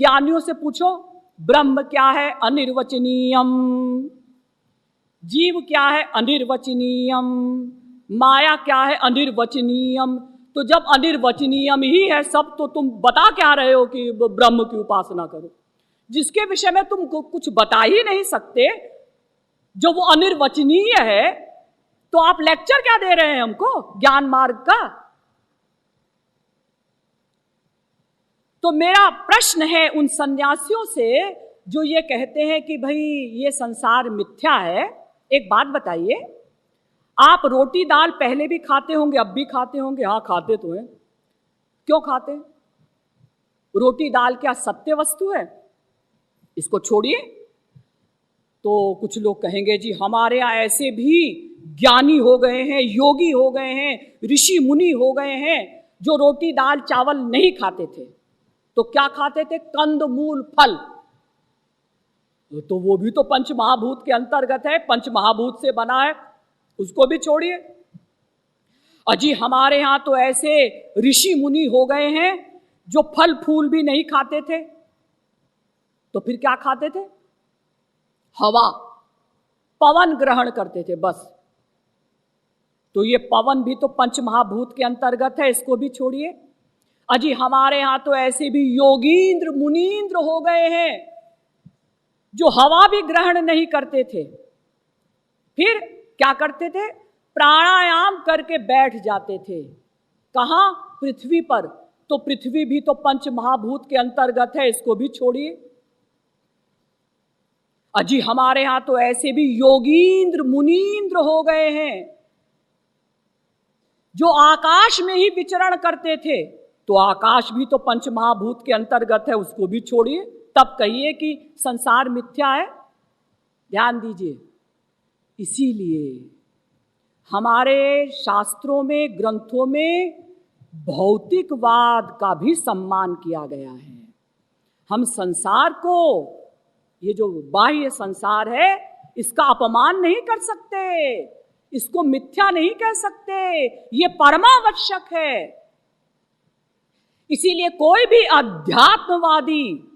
ज्ञानियों से पूछो, ब्रह्म क्या है? अनिर्वचनीयम। जीव क्या है? अनिर्वचनीयम। माया क्या है? अनिर्वचनीयम। तो जब अनिर्वचनीयम ही है सब, तो तुम बता क्या रहे हो कि ब्रह्म की उपासना करो, जिसके विषय में तुम कुछ बता ही नहीं सकते, जो वो अनिर्वचनीय है। तो आप लेक्चर क्या दे रहे हैं हमको ज्ञान मार्ग का? तो मेरा प्रश्न है उन सन्यासियों से जो ये कहते हैं कि भाई ये संसार मिथ्या है। एक बात बताइए, आप रोटी दाल पहले भी खाते होंगे, अब भी खाते होंगे? हाँ, खाते तो हैं। क्यों खाते हैं? रोटी दाल क्या सत्य वस्तु है? इसको छोड़िए। तो कुछ लोग कहेंगे जी हमारे यहाँ ऐसे भी ज्ञानी हो गए हैं, योगी हो गए हैं, ऋषि मुनि हो गए हैं जो रोटी दाल चावल नहीं खाते थे। तो क्या खाते थे? कंद मूल फल। तो वो भी तो पंच महाभूत के अंतर्गत है, पंच महाभूत से बना है, उसको भी छोड़िए। अजी हमारे यहां तो ऐसे ऋषि मुनि हो गए हैं जो फल फूल भी नहीं खाते थे। तो फिर क्या खाते थे? हवा, पवन ग्रहण करते थे बस। तो ये पवन भी तो पंच महाभूत के अंतर्गत है, इसको भी छोड़िए। अजी हमारे यहां तो ऐसे भी योगींद्र मुनींद्र हो गए हैं जो हवा भी ग्रहण नहीं करते थे। फिर क्या करते थे? प्राणायाम करके बैठ जाते थे। कहां? पृथ्वी पर। तो पृथ्वी भी तो पंच महाभूत के अंतर्गत है, इसको भी छोड़िए। अजी हमारे यहां तो ऐसे भी योगींद्र मुनींद्र हो गए हैं जो आकाश में ही विचरण करते थे। तो आकाश भी तो पंच महाभूत के अंतर्गत है, उसको भी छोड़िए। तब कहिए कि संसार मिथ्या है। ध्यान दीजिए, इसीलिए हमारे शास्त्रों में, ग्रंथों में भौतिकवाद का भी सम्मान किया गया है। हम संसार को, ये जो बाह्य संसार है, इसका अपमान नहीं कर सकते, इसको मिथ्या नहीं कह सकते, ये परमावश्यक है। इसीलिए कोई भी अध्यात्मवादी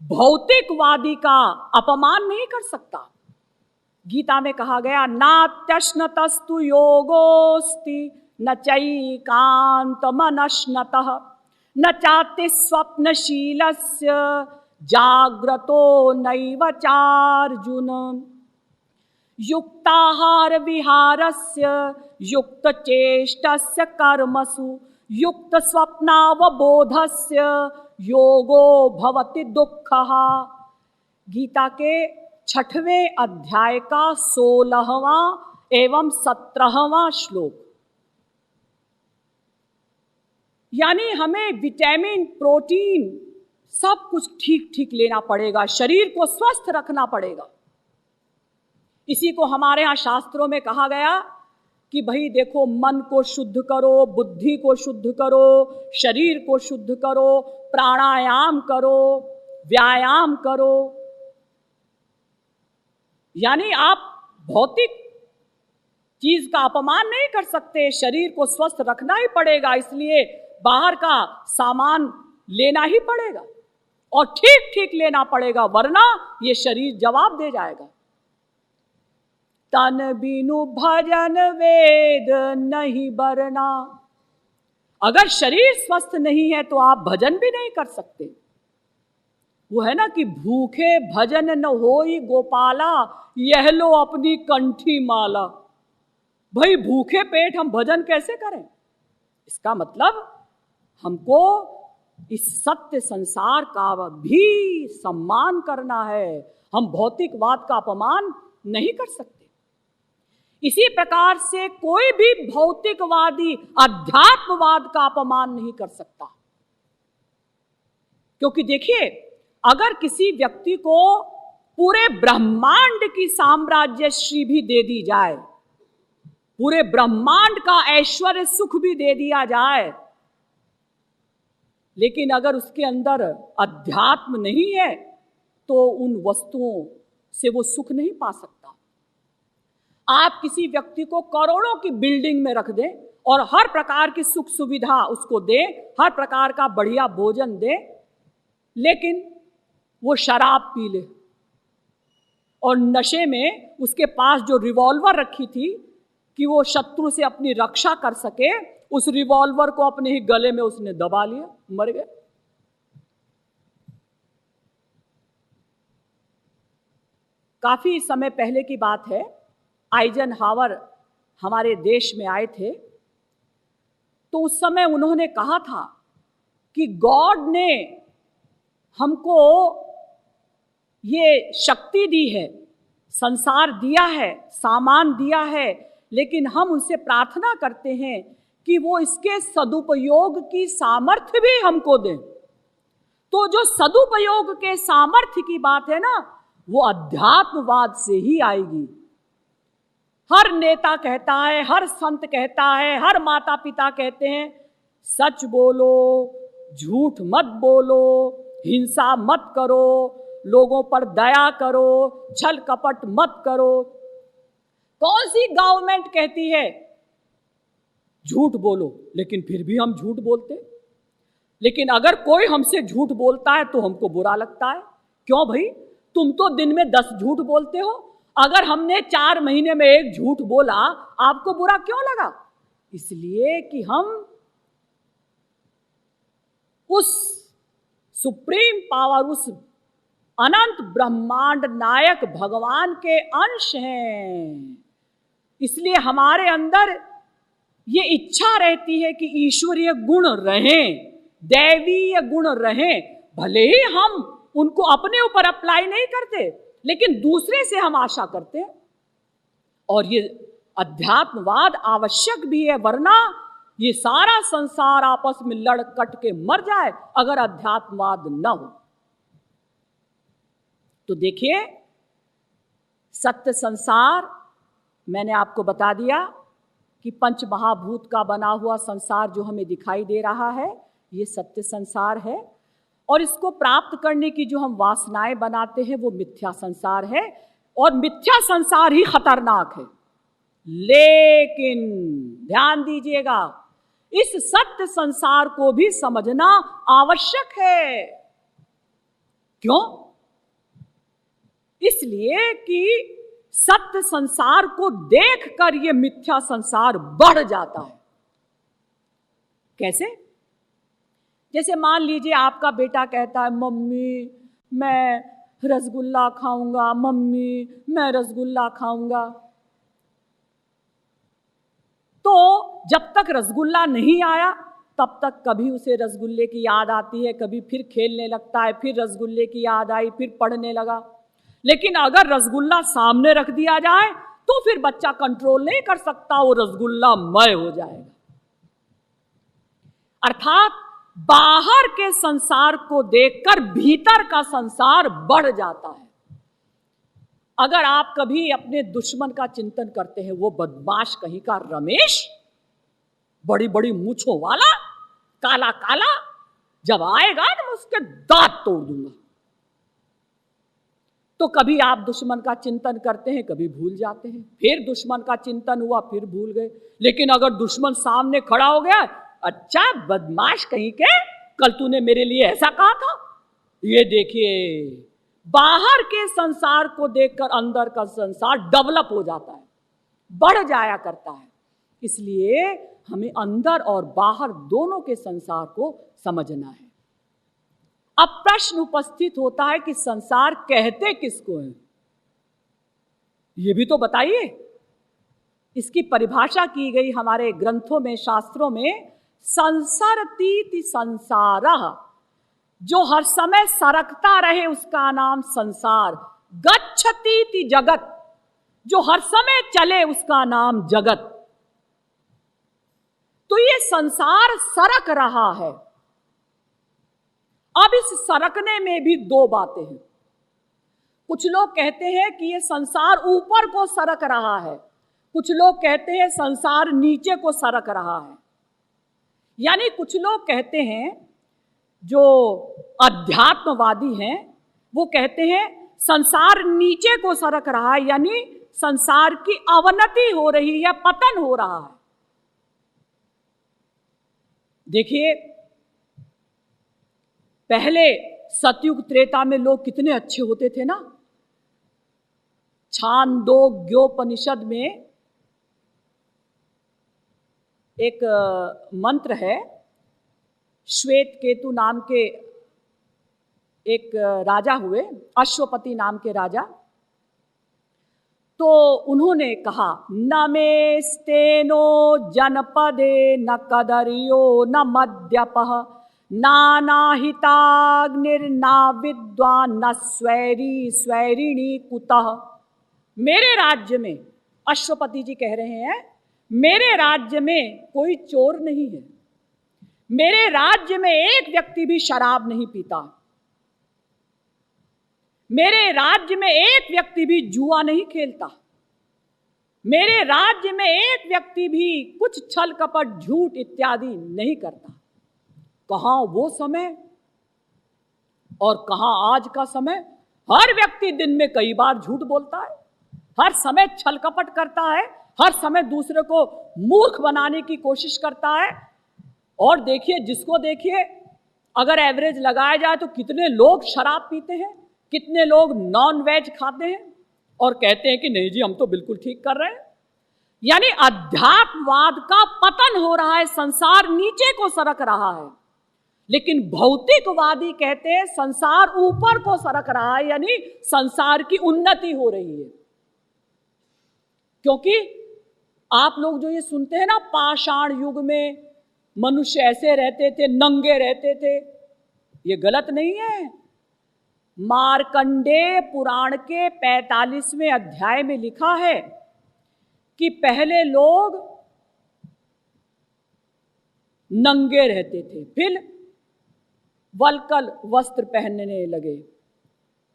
भौतिकवादी का अपमान नहीं कर सकता। गीता में कहा गया, नात्यश्नतस्तु योगोस्ति न चैकान्तमनश्नतः न चाति स्वप्नशीलस्य जाग्रतो नैव चार्जुन युक्ताहार विहारस्य युक्तचेष्टस्य कर्मसु युक्त स्वप्नावबोधस्य योगो भवति दुःखः। गीता के 6वें अध्याय का 16वां एवं 17वां श्लोक। यानी हमें विटामिन, प्रोटीन सब कुछ ठीक ठीक लेना पड़ेगा, शरीर को स्वस्थ रखना पड़ेगा। इसी को हमारे यहाँ शास्त्रों में कहा गया कि भाई देखो, मन को शुद्ध करो, बुद्धि को शुद्ध करो, शरीर को शुद्ध करो, प्राणायाम करो, व्यायाम करो। यानी आप भौतिक चीज का अपमान नहीं कर सकते, शरीर को स्वस्थ रखना ही पड़ेगा। इसलिए बाहर का सामान लेना ही पड़ेगा और ठीक ठीक लेना पड़ेगा, वरना ये शरीर जवाब दे जाएगा। तन बिनु भजन वेद नहीं बरना। अगर शरीर स्वस्थ नहीं है तो आप भजन भी नहीं कर सकते। वो है ना कि भूखे भजन न होई गोपाला, यह लो अपनी कंठी माला। भाई भूखे पेट हम भजन कैसे करें? इसका मतलब हमको इस सत्य संसार का भी सम्मान करना है। हम भौतिकवाद का अपमान नहीं कर सकते। इसी प्रकार से कोई भी भौतिकवादी अध्यात्मवाद का अपमान नहीं कर सकता। क्योंकि देखिए, अगर किसी व्यक्ति को पूरे ब्रह्मांड की साम्राज्यश्री भी दे दी जाए, पूरे ब्रह्मांड का ऐश्वर्य सुख भी दे दिया जाए, लेकिन अगर उसके अंदर अध्यात्म नहीं है तो उन वस्तुओं से वो सुख नहीं पा सकता। आप किसी व्यक्ति को करोड़ों की बिल्डिंग में रख दें और हर प्रकार की सुख सुविधा उसको दें, हर प्रकार का बढ़िया भोजन दें, लेकिन वो शराब पी ले और नशे में उसके पास जो रिवॉल्वर रखी थी कि वो शत्रु से अपनी रक्षा कर सके, उस रिवॉल्वर को अपने ही गले में उसने दबा लिया, मर गए। काफी समय पहले की बात है, आइजनहावर हमारे देश में आए थे, तो उस समय उन्होंने कहा था कि गॉड ने हमको ये शक्ति दी है, संसार दिया है, सामान दिया है, लेकिन हम उनसे प्रार्थना करते हैं कि वो इसके सदुपयोग की सामर्थ्य भी हमको दें। तो जो सदुपयोग के सामर्थ्य की बात है ना, वो अध्यात्मवाद से ही आएगी। हर नेता कहता है, हर संत कहता है, हर माता पिता कहते हैं, सच बोलो, झूठ मत बोलो, हिंसा मत करो, लोगों पर दया करो, छल कपट मत करो। कौन सी गवर्नमेंट कहती है झूठ बोलो, लेकिन फिर भी हम झूठ बोलते। लेकिन अगर कोई हमसे झूठ बोलता है तो हमको बुरा लगता है। क्यों भाई, तुम तो दिन में 10 झूठ बोलते हो, अगर हमने 4 महीने में 1 झूठ बोला, आपको बुरा क्यों लगा? इसलिए कि हम उस सुप्रीम पावर, उस अनंत ब्रह्मांड नायक भगवान के अंश हैं। इसलिए हमारे अंदर ये इच्छा रहती है कि ईश्वरीय गुण रहें, दैवीय गुण रहें। भले ही हम उनको अपने ऊपर अप्लाई नहीं करते, लेकिन दूसरे से हम आशा करते हैं। और ये अध्यात्मवाद आवश्यक भी है, वरना ये सारा संसार आपस में लड़ कट के मर जाए अगर अध्यात्मवाद न हो। तो देखिए, सत्य संसार मैंने आपको बता दिया कि पंच महाभूत का बना हुआ संसार जो हमें दिखाई दे रहा है, ये सत्य संसार है। और इसको प्राप्त करने की जो हम वासनाएं बनाते हैं वो मिथ्या संसार है, और मिथ्या संसार ही खतरनाक है। लेकिन ध्यान दीजिएगा, इस सत्य संसार को भी समझना आवश्यक है। क्यों? इसलिए कि सत्य संसार को देखकर ये मिथ्या संसार बढ़ जाता है। कैसे? जैसे मान लीजिए आपका बेटा कहता है, मम्मी मैं रसगुल्ला खाऊंगा, मम्मी मैं रसगुल्ला खाऊंगा। तो जब तक रसगुल्ला नहीं आया तब तक कभी उसे रसगुल्ले की याद आती है, कभी फिर खेलने लगता है, फिर रसगुल्ले की याद आई, फिर पढ़ने लगा। लेकिन अगर रसगुल्ला सामने रख दिया जाए तो फिर बच्चा कंट्रोल नहीं कर सकता, वो रसगुल्ला मय हो जाएगा। अर्थात बाहर के संसार को देखकर भीतर का संसार बढ़ जाता है। अगर आप कभी अपने दुश्मन का चिंतन करते हैं, वो बदमाश कहीं का रमेश, बड़ी बड़ी मूंछों वाला, काला काला, जब आएगा तो मैं उसके दांत तोड़ दूंगा। तो कभी आप दुश्मन का चिंतन करते हैं, कभी भूल जाते हैं, फिर दुश्मन का चिंतन हुआ, फिर भूल गए। लेकिन अगर दुश्मन सामने खड़ा हो गया, अच्छा बदमाश कहीं के, कल तूने मेरे लिए ऐसा कहा था। ये देखिए, बाहर के संसार को देखकर अंदर का संसार डेवलप हो जाता है, बढ़ जाया करता है। इसलिए हमें अंदर और बाहर दोनों के संसार को समझना है। अब प्रश्न उपस्थित होता है कि संसार कहते किसको है, ये भी तो बताइए। इसकी परिभाषा की गई हमारे ग्रंथों में, शास्त्रों में, संसरतीति संसारः, जो हर समय सरकता रहे उसका नाम संसार। गच्छतीति जगत, जो हर समय चले उसका नाम जगत। तो ये संसार सरक रहा है। अब इस सरकने में भी 2 बातें हैं। कुछ लोग कहते हैं कि ये संसार ऊपर को सरक रहा है, कुछ लोग कहते हैं संसार नीचे को सरक रहा है। यानी कुछ लोग कहते हैं, जो अध्यात्मवादी हैं, वो कहते हैं संसार नीचे को सरक रहा है, यानी संसार की अवनति हो रही है, पतन हो रहा है। देखिए, पहले सतयुग त्रेता में लोग कितने अच्छे होते थे ना। छांदोग्योपनिषद में एक मंत्र है, श्वेत केतु नाम के एक राजा हुए, अश्वपति नाम के राजा। तो उन्होंने कहा, न मेस्तेनो जनपदे न कदरियो न मद्यपः नानाहिताग्निर्ना विद्वान न स्वैरी स्वैरिणी कुतः। मेरे राज्य में, अश्वपति जी कह रहे हैं, मेरे राज्य में कोई चोर नहीं है, मेरे राज्य में एक व्यक्ति भी शराब नहीं पीता, मेरे राज्य में एक व्यक्ति भी जुआ नहीं खेलता, मेरे राज्य में एक व्यक्ति भी कुछ छल कपट झूठ इत्यादि नहीं करता। कहां वो समय और कहां आज का समय। हर व्यक्ति दिन में कई बार झूठ बोलता है, हर समय छल कपट करता है, हर समय दूसरे को मूर्ख बनाने की कोशिश करता है। और देखिए, जिसको देखिए, अगर एवरेज लगाया जाए तो कितने लोग शराब पीते हैं, कितने लोग नॉन वेज खाते हैं और कहते हैं कि नहीं जी हम तो बिल्कुल ठीक कर रहे हैं। यानी अध्यात्मवाद का पतन हो रहा है, संसार नीचे को सरक रहा है। लेकिन भौतिकवादी कहते हैं संसार ऊपर को सरक रहा है, यानी संसार की उन्नति हो रही है। क्योंकि आप लोग जो ये सुनते हैं ना, पाषाण युग में मनुष्य ऐसे रहते थे, नंगे रहते थे, ये गलत नहीं है। मार्कंडेय पुराण के 45वें अध्याय में लिखा है कि पहले लोग नंगे रहते थे, फिर वल्कल वस्त्र पहनने लगे,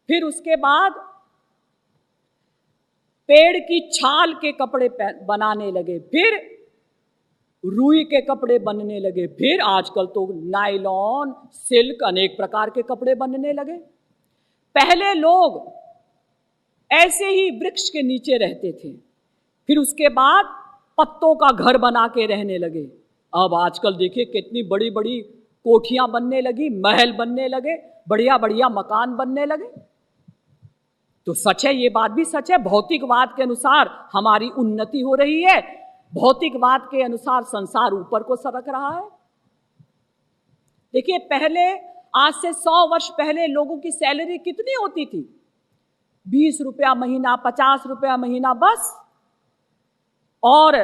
फिर उसके बाद पेड़ की छाल के कपड़े बनाने लगे, फिर रुई के कपड़े बनने लगे, फिर आजकल तो नायलॉन, सिल्क, अनेक प्रकार के कपड़े बनने लगे। पहले लोग ऐसे ही वृक्ष के नीचे रहते थे, फिर उसके बाद पत्तों का घर बना के रहने लगे। अब आजकल देखिए कितनी बड़ी बड़ी कोठियां बनने लगी, महल बनने लगे, बढ़िया बढ़िया मकान बनने लगे। तो सच है, ये बात भी सच है, भौतिकवाद के अनुसार हमारी उन्नति हो रही है, भौतिकवाद के अनुसार संसार ऊपर को सरक रहा है। देखिए, पहले, आज से 100 वर्ष पहले लोगों की सैलरी कितनी होती थी? 20 रुपया महीना, 50 रुपया महीना बस। और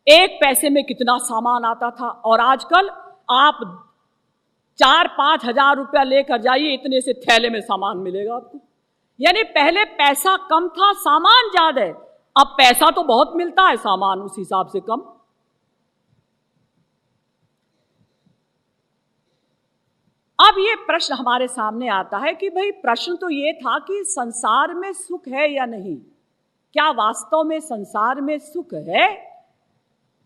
1 पैसे में कितना सामान आता था। और आजकल आप 4-5 हजार रुपया लेकर जाइए, इतने से थैले में सामान मिलेगा आपको। यानी पहले पैसा कम था, सामान ज्यादा है। अब पैसा तो बहुत मिलता है, सामान उस हिसाब से कम। अब ये प्रश्न हमारे सामने आता है कि भाई, प्रश्न तो ये था कि संसार में सुख है या नहीं। क्या वास्तव में संसार में सुख है?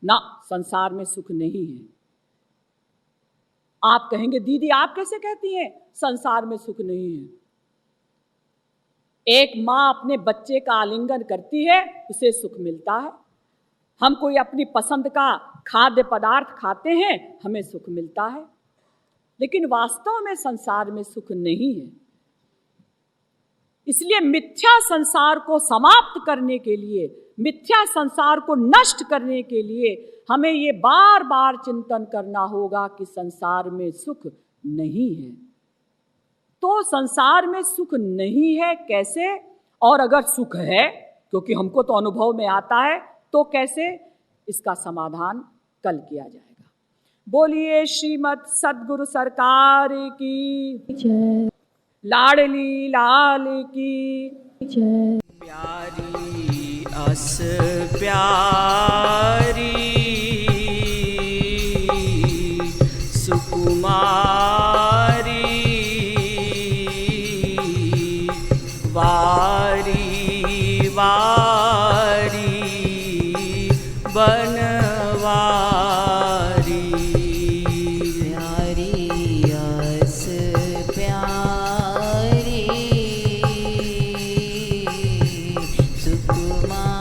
ना, संसार में सुख नहीं है। आप कहेंगे, दीदी आप कैसे कहती हैं संसार में सुख नहीं है? एक माँ अपने बच्चे का आलिंगन करती है, उसे सुख मिलता है। हम कोई अपनी पसंद का खाद्य पदार्थ खाते हैं, हमें सुख मिलता है। लेकिन वास्तव में संसार में सुख नहीं है। इसलिए मिथ्या संसार को समाप्त करने के लिए, मिथ्या संसार को नष्ट करने के लिए हमें ये बार बार चिंतन करना होगा कि संसार में सुख नहीं है। तो संसार में सुख नहीं है कैसे? और अगर सुख है, क्योंकि हमको तो अनुभव में आता है, तो कैसे? इसका समाधान कल किया जाएगा। बोलिए श्रीमद् सद्गुरु सरकार की जय, लाडली लाल की जय। प्यारी अस प्यारी सुकुमारी वारी वारी बनवारी, प्यारी अस प्यारी सुकुमारी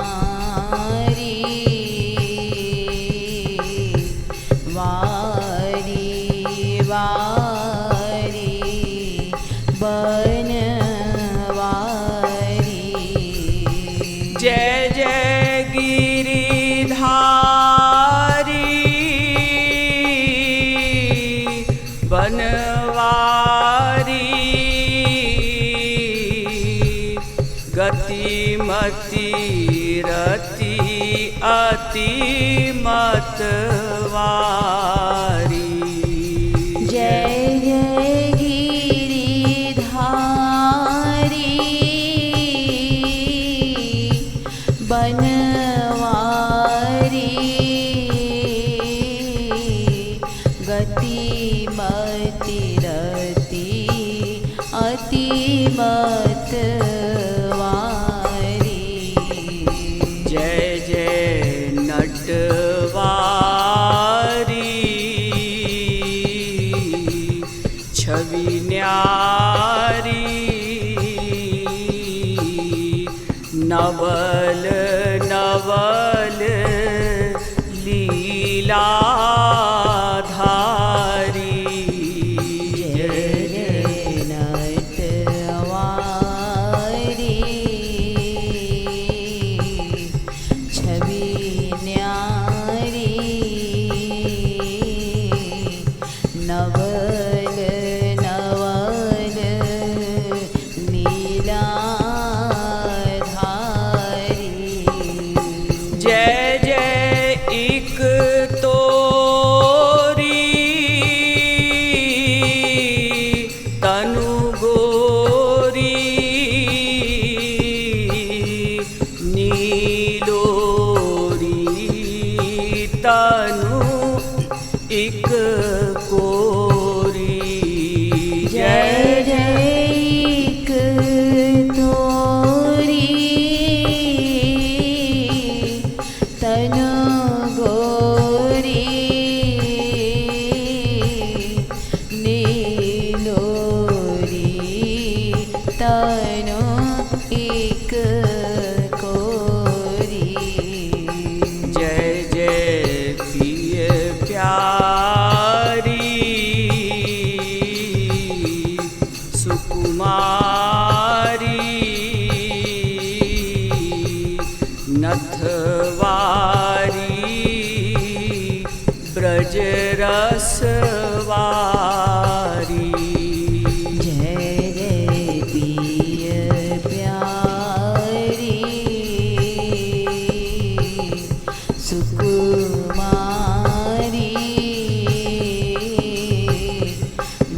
बनवारी गतिमति रति अति मतवारी। जय जय गिरिधारी बनवारी गतिमति रति अति मतवारी। जय जय नटवारी छवि न्यारी नवल नवल लीलाधारी। जय जय नटवारी छवि न्यारी नवल नवल लीलाधारी। जय जय एक तोरी तनु गोरी नीलोरी तनु एक कोरी। जय जय एक तोरी तनु गोरी नीलोरी तनु एक कोरी। जय जय प्रिय प्यारी सुकुमारी नथवारी ब्रजरसवारी। जय जय प्रिय प्यारी सुकुमारी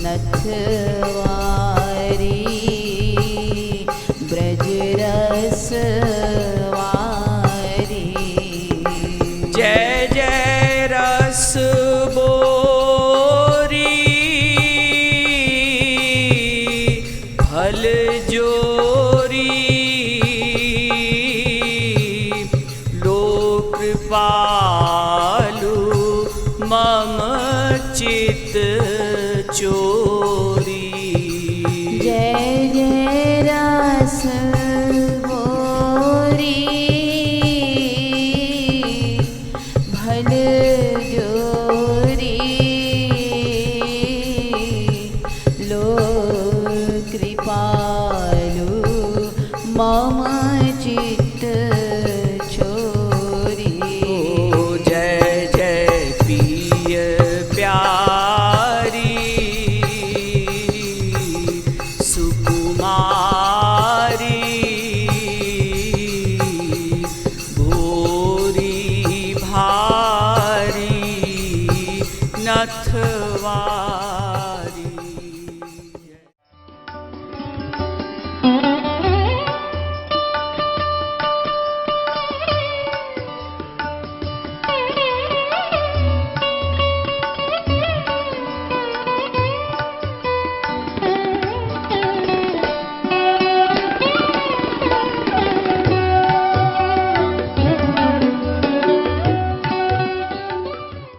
नथवारी ब्रजरसवारी। जय जय रस बोरी फल जोरी लोक कृपालु मम चित चोरी। जय जय रस बोरी भल जोरी लोक कृपालु मम चित्त चोरी। ओ जय जय प्रिय प्यारी सुकुमारी भोरी भारी नथवा।